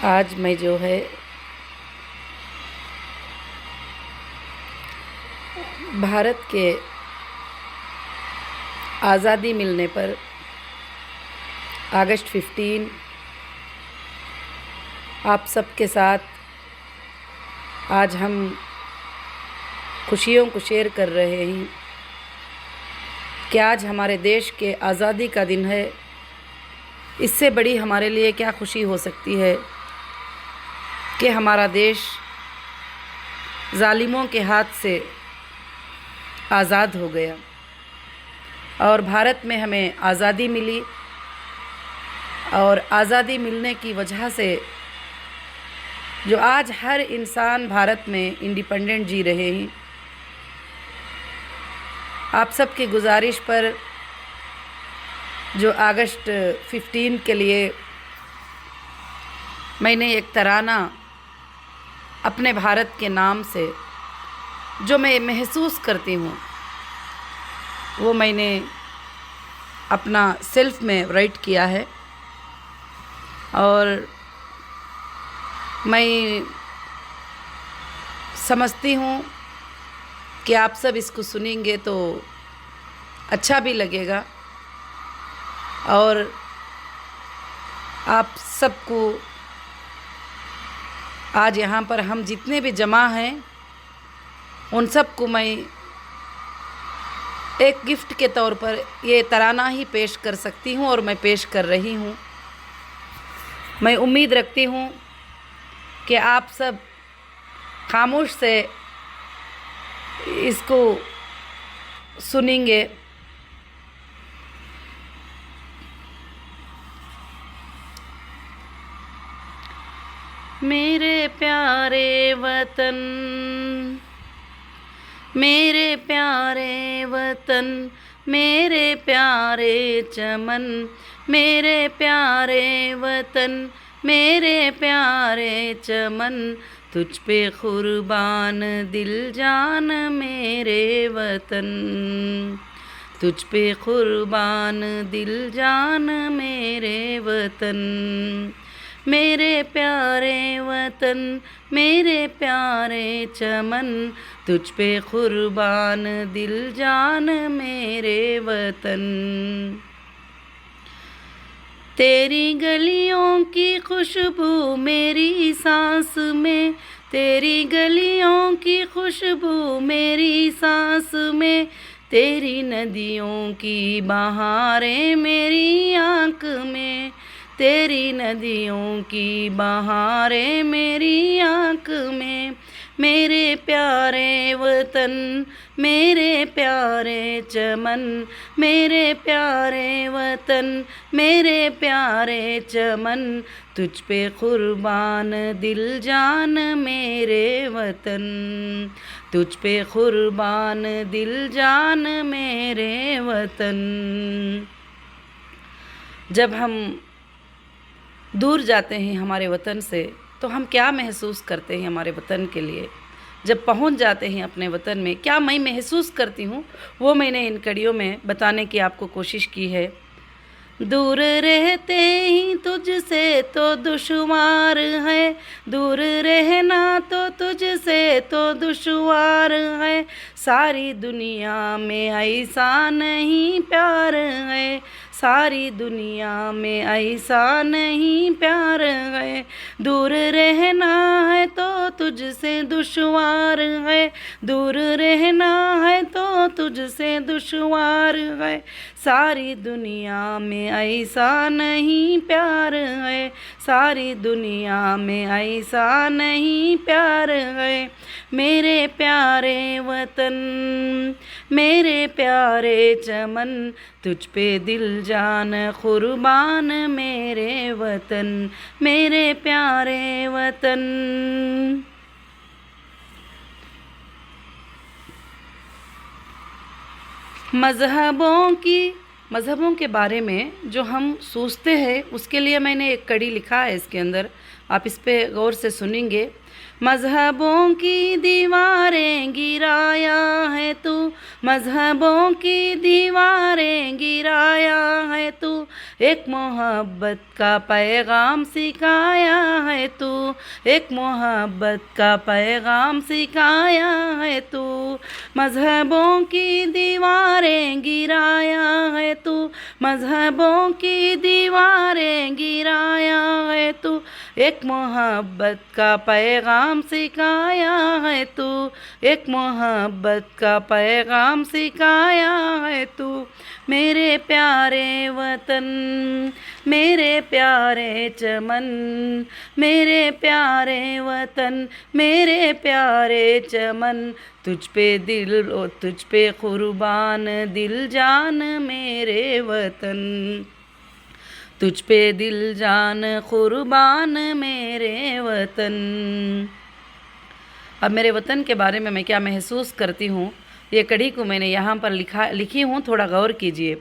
आज मैं जो है भारत के आज़ादी मिलने पर अगस्त 15 आप सबके साथ आज हम खुशियों को शेयर कर रहे हैं कि आज हमारे देश के आज़ादी का दिन है। इससे बड़ी हमारे लिए क्या खुशी हो सकती है कि हमारा देश ज़ालिमों के हाथ से आज़ाद हो गया और भारत में हमें आज़ादी मिली। और आज़ादी मिलने की वजह से जो आज हर इंसान भारत में इंडिपेंडेंट जी रहे हैं, आप सबकी गुजारिश पर जो अगस्त 15 के लिए मैंने एक तराना अपने भारत के नाम से जो मैं महसूस करती हूँ वो मैंने अपना सेल्फ में राइट किया है। और मैं समझती हूँ कि आप सब इसको सुनेंगे तो अच्छा भी लगेगा और आप सबको आज यहाँ पर हम जितने भी जमा हैं उन सबको मैं एक गिफ्ट के तौर पर ये तराना ही पेश कर सकती हूँ और मैं पेश कर रही हूँ। मैं उम्मीद रखती हूँ कि आप सब खामोश से इसको सुनेंगे। मेरे प्यारे वतन, मेरे प्यारे वतन, मेरे प्यारे चमन, मेरे प्यारे वतन, मेरे प्यारे चमन, तुझ पे कुर्बान दिल जान मेरे वतन, तुझ पे कुर्बान दिल जान मेरे वतन, मेरे प्यारे वतन, मेरे प्यारे चमन, तुझ पे कुर्बान दिल जान मेरे वतन। तेरी गलियों की खुशबू मेरी सांस में, तेरी गलियों की खुशबू मेरी सांस में, तेरी नदियों की बहारें मेरी आँख में, तेरी नदियों की बहारें मेरी आँख में, मेरे प्यारे वतन, मेरे प्यारे चमन, मेरे प्यारे वतन, मेरे प्यारे चमन, तुझ पे कुर्बान दिल जान मेरे वतन, तुझ पे कुर्बान दिल जान मेरे वतन। जब हम दूर जाते हैं हमारे वतन से तो हम क्या महसूस करते हैं हमारे वतन के लिए। जब पहुंच जाते हैं अपने वतन में क्या मैं महसूस करती हूँ वो मैंने इन कड़ियों में बताने की आपको कोशिश की है। दूर रहते ही तुझसे तो दुश्वार है, दूर रहना तो तुझसे तो दुश्वार है, सारी दुनिया में ऐसा नहीं प्यार है, सारी दुनिया में ऐसा नहीं प्यार है, दूर रहना है तो तुझसे दुश्वार है, दूर रहना है तो तुझसे दुश्वार है, सारी दुनिया में ऐसा नहीं प्यार है, सारी दुनिया में ऐसा नहीं प्यार है, मेरे प्यारे वतन, मेरे प्यारे चमन, तुझ पे दिल जान कुर्बान मेरे वतन, मेरे प्यारे वतन। मज़हबों के बारे में जो हम सोचते हैं उसके लिए मैंने एक कड़ी लिखा है इसके अंदर, आप इस पे गौर से सुनेंगे। मज़हबों की दीवारें गिराया है तू, मज़हबों की दीवारें गिराया है तू, एक मोहब्बत का पैगाम सिखाया है तू, एक मोहब्बत का पैगाम सिखाया है तू, मजहबों की दीवारें गिराया है तू, मजहबों की दीवारें गिराया है तू, एक मोहब्बत का पैगाम सिखाया है तू, एक मोहब्बत का पैगाम सिखाया है तू, मेरे प्यारे वतन, मेरे प्यारे चमन, मेरे प्यारे वतन, मेरे प्यारे चमन, तुझ पे दिल ओ तुझ पे कुर्बान दिल जान मेरे वतन, तुझ पे दिल जान कुर्बान मेरे वतन। अब मेरे वतन के बारे में मैं क्या महसूस करती हूँ, ये कड़ी को मैंने यहाँ पर लिखी हूँ, थोड़ा गौर कीजिए।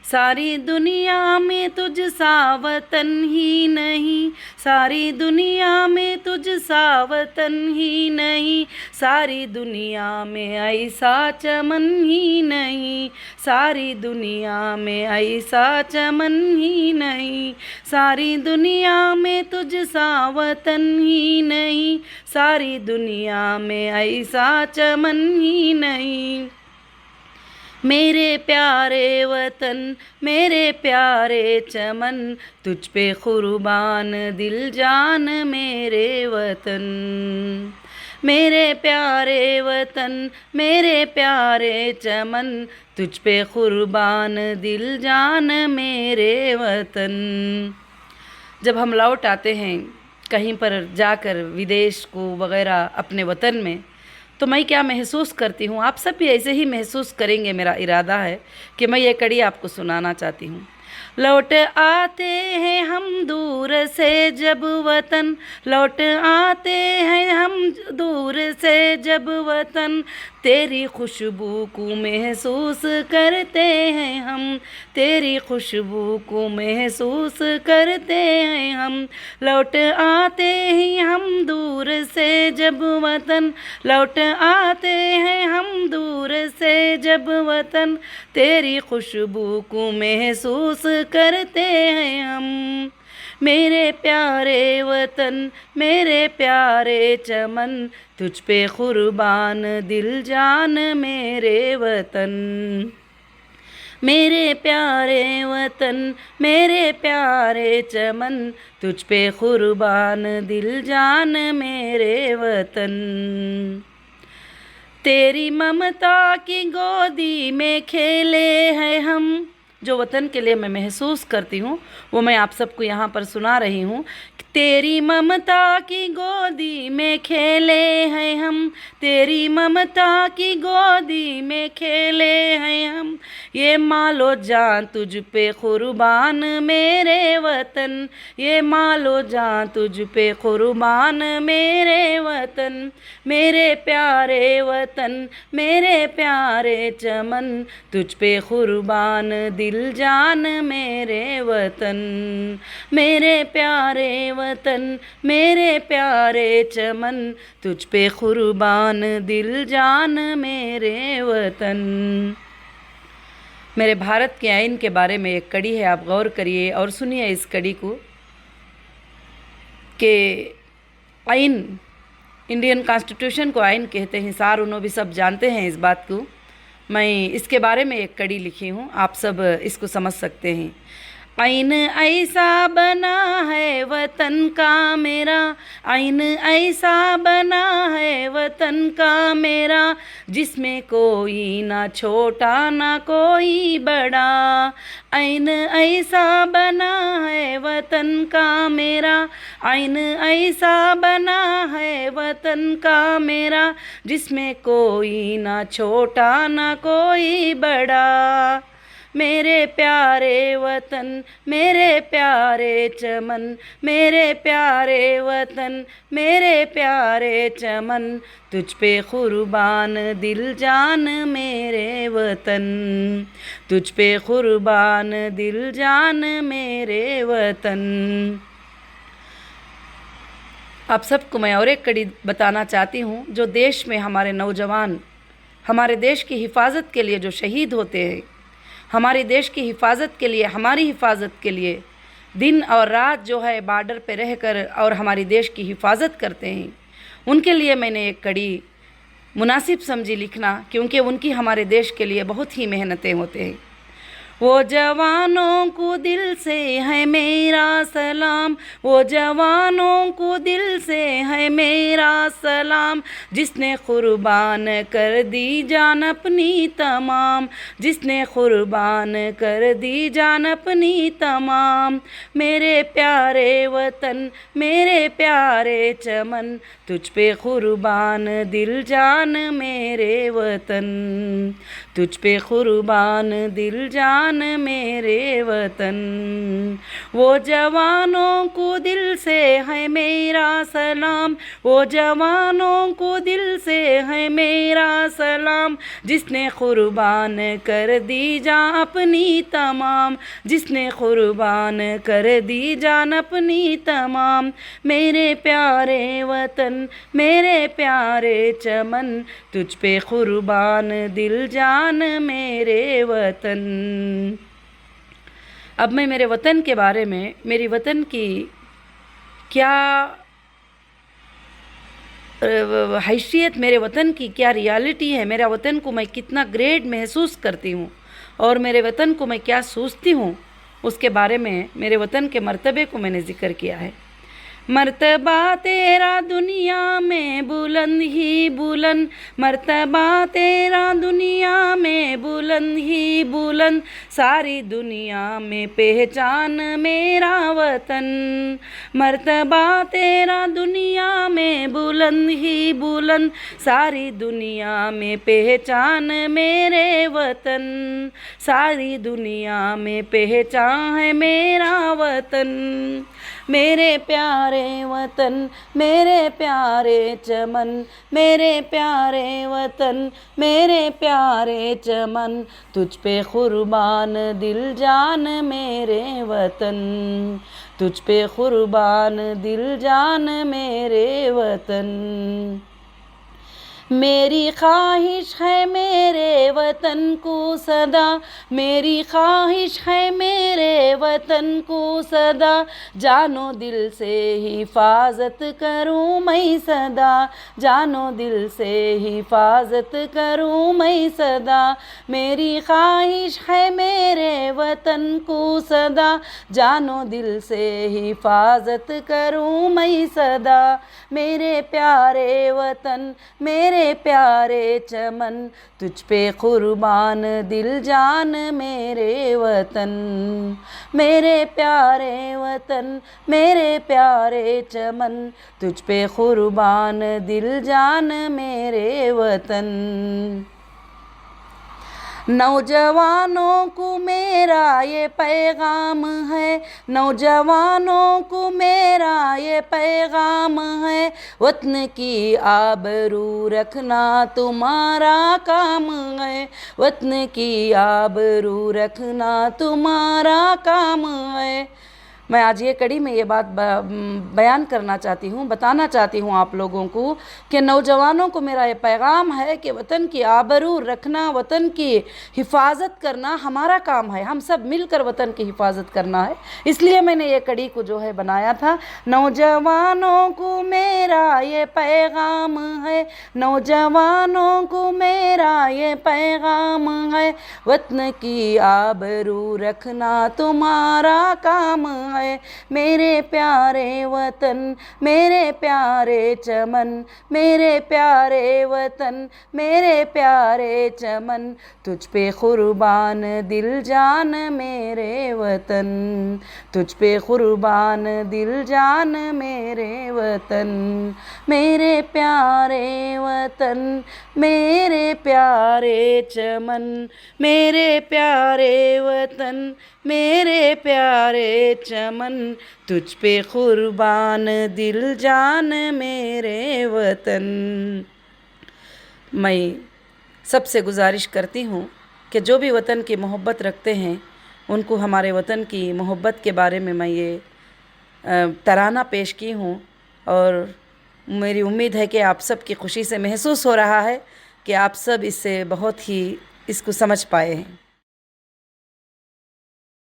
सारी दुनिया में तुझ सा वतन ही नहीं, सारी दुनिया में तुझ सा वतन ही नहीं, सारी दुनिया में ऐसा चमन ही नहीं, सारी दुनिया में ऐसा चमन ही नहीं, सारी दुनिया में तुझ सा वतन ही नहीं, सारी दुनिया में ऐसा चमन ही नहीं, मेरे प्यारे वतन, मेरे प्यारे चमन, तुझ पे कुर्बान दिल जान मेरे वतन, मेरे प्यारे वतन, मेरे प्यारे चमन, तुझ पे कुर्बान दिल जान मेरे वतन। जब हम लौट आते हैं कहीं पर जाकर, विदेश को वगैरह अपने वतन में, तो मैं क्या महसूस करती हूँ, आप सब भी ऐसे ही महसूस करेंगे। मेरा इरादा है कि मैं ये कड़ी आपको सुनाना चाहती हूँ। लौट आते हैं हम दूर से जब वतन, लौट आते हैं हम दूर से जब वतन, तेरी खुशबू को महसूस करते हैं हम, तेरी खुशबू को महसूस करते हैं हम, लौट आते ही हम दूर से जब वतन, लौट आते हैं हम दूर से जब वतन, तेरी खुशबू को महसूस करते हैं हम, मेरे प्यारे वतन, मेरे प्यारे चमन, तुझ पे कुर्बान दिल जान मेरे वतन, मेरे प्यारे वतन, मेरे प्यारे चमन, तुझ पे कुर्बान दिल जान मेरे वतन, तेरी ममता की गोदी में खेले हैं हम। जो वतन के लिए मैं महसूस करती हूँ वो मैं आप सबको यहाँ पर सुना रही हूँ। तेरी ममता की गोदी में खेले हैं हम, तेरी ममता की गोदी में खेले हैं हम, ये मालो जान तुझ पे कुर्बान मेरे वतन, ये मालो जान तुझ पे कुर्बान मेरे वतन, मेरे प्यारे वतन, मेरे प्यारे चमन, तुझ पे कुर्बान दिल जान मेरे वतन, मेरे प्यारे वतन, मेरे प्यारे चमन, तुझ पे कुर्बान दिल जान मेरे वतन। मेरे भारत के आइन के बारे में एक कड़ी है, आप गौर करिए और सुनिए इस कड़ी को, कि आइन, इंडियन कॉन्स्टिट्यूशन को आइन कहते हैं, सार उन्हों भी सब जानते हैं इस बात को। मैं इसके बारे में एक कड़ी लिखी हूँ, आप सब इसको समझ सकते हैं। आइन ऐसा बना है वतन का मेरा, आइन ऐसा बना है वतन का मेरा, जिसमें कोई ना छोटा ना कोई बड़ा, आइन ऐसा बना है वतन का मेरा, आइन ऐसा बना है वतन का मेरा, जिसमें कोई ना छोटा ना कोई बड़ा, मेरे प्यारे वतन, मेरे प्यारे चमन, मेरे प्यारे वतन, मेरे प्यारे चमन, तुझ पे कुर्बान दिल जान मेरे वतन, तुझ पे कुर्बान दिल जान मेरे वतन। आप सबको मैं और एक कड़ी बताना चाहती हूँ। जो देश में हमारे नौजवान हमारे देश की हिफाजत के लिए जो शहीद होते हैं, हमारे देश की हिफाजत के लिए, हमारी हिफाजत के लिए दिन और रात जो है बॉर्डर पे रहकर और हमारे देश की हिफाजत करते हैं, उनके लिए मैंने एक कड़ी मुनासिब समझी लिखना, क्योंकि उनकी हमारे देश के लिए बहुत ही मेहनतें होते हैं। वो जवानों को दिल से है मेरा सलाम, वो जवानों को दिल से है मेरा सलाम, जिसने कुर्बान कर दी जान अपनी तमाम, जिसने कुर्बान कर दी जान अपनी तमाम। मेरे प्यारे वतन, मेरे प्यारे चमन, तुझ पे कुर्बान दिल जान मेरे वतन, तुझ पे कुर्बान दिल जान मेरे वतन। वो जवानों को दिल से है मेरा सलाम, वो जवानों को दिल से है मेरा सलाम, जिसने कुर्बान कर दी जान अपनी तमाम, जिसने कुर्बान कर दी जान अपनी तमाम। मेरे प्यारे वतन, मेरे प्यारे चमन, तुझ पे कुर्बान दिल जान मेरे वतन। अब मैं मेरे वतन के बारे में, मेरी वतन की क्या हैसियत, मेरे वतन की क्या रियलिटी है, मेरा वतन को मैं कितना ग्रेट महसूस करती हूँ और मेरे वतन को मैं क्या सोचती हूँ, उसके बारे में, मेरे वतन के मर्तबे को मैंने ज़िक्र किया है। मर्तबा तेरा दुनिया में बुलंद ही बुलंद, मर्तबा तेरा दुनिया में बुलंद ही बुलंद, सारी दुनिया में पहचान मेरा वतन। मर्तबा तेरा दुनिया में बुलंद ही बुलंद, सारी दुनिया में पहचान मेरे वतन, सारी दुनिया में पहचान है मेरा वतन। मेरे प्यारे वतन, मेरे प्यारे चमन, मेरे प्यारे वतन, मेरे प्यारे चमन, तुझ पे कुर्बान दिल जान मेरे वतन, तुझ पे कुर्बान दिल जान मेरे वतन। मेरी ख्वाहिश है मेरे वतन को सदा, मेरी ख्वाहिश है मेरे वतन को सदा, जानो दिल से हिफाजत करूँ मैं सदा, जानो दिल से हिफाजत करूँ मैं सदा। मेरी ख्वाहिश है मेरे वतन को सदा, जानो दिल से हिफाजत करूँ मैं सदा। मेरे प्यारे वतन, मेरे प्यारे चमन, तुझ पे कुर्बान दिल जान मेरे वतन। मेरे प्यारे वतन, मेरे प्यारे चमन, तुझ पे कुर्बान दिल जान मेरे वतन। नौजवानों को मेरा ये पैगाम है, नौजवानों को मेरा ये पैगाम है, वतन की आबरू रखना तुम्हारा काम है, वतन की आबरू रखना तुम्हारा काम है। मैं आज ये कड़ी में ये बात बयान करना चाहती हूँ, बताना चाहती हूँ आप लोगों को कि नौजवानों को मेरा ये पैगाम है कि वतन की आबरू रखना, वतन की हिफाजत करना हमारा काम है, हम सब मिलकर वतन की हिफाजत करना है। इसलिए मैंने ये कड़ी को जो है बनाया था। नौजवानों को मेरा ये पैगाम है, नौजवानों को मेरा ये पैगाम है, वतन की आबरू रखना तुम्हारा काम है। मेरे प्यारे वतन, मेरे प्यारे चमन, मेरे प्यारे वतन, मेरे प्यारे चमन, तुझ पे कुर्बान दिल जान मेरे वतन, तुझ पे कुर्बान दिल जान मेरे वतन। मेरे प्यारे वतन, मेरे प्यारे चमन, मेरे प्यारे वतन, मेरे प्यारे चमन, तुझ पे कुर्बान दिल जान मेरे वतन। मैं सबसे गुजारिश करती हूँ कि जो भी वतन की मोहब्बत रखते हैं उनको हमारे वतन की मोहब्बत के बारे में मैं ये तराना पेश की हूँ, और मेरी उम्मीद है कि आप सब की खुशी से महसूस हो रहा है कि आप सब इससे बहुत ही इसको समझ पाए हैं।